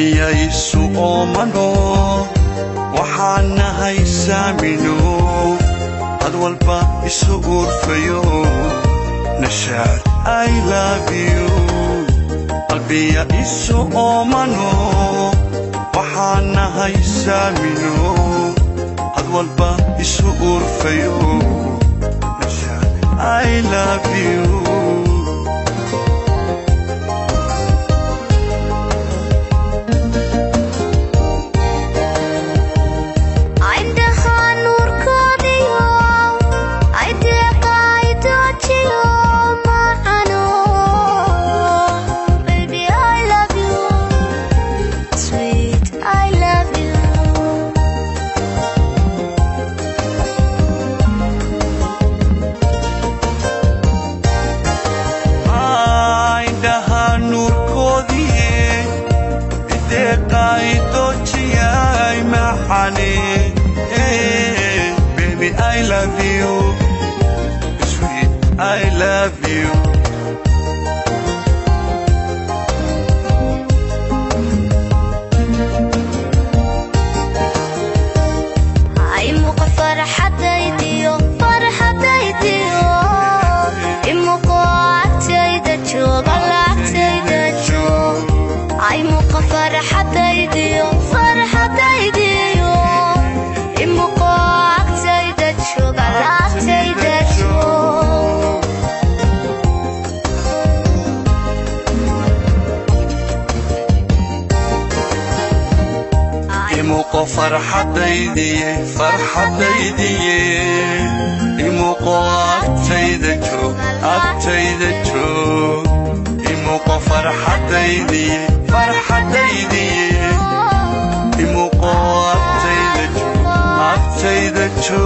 qalbiyaysu oomano waxaan nahay saamino had walba isu urfayo nashaad I love you qalbiyaysu oomano waxaan nahay saamino had walba isu urfayo nashaad I love you Baby, I love you, sweet, I love you. عيمك فرحتي عيمك عتيدتشو عتيدتشو عيمك فرحتي فرحتي إموق عتيدتشو إموق فرحتي إموق عتيدتشو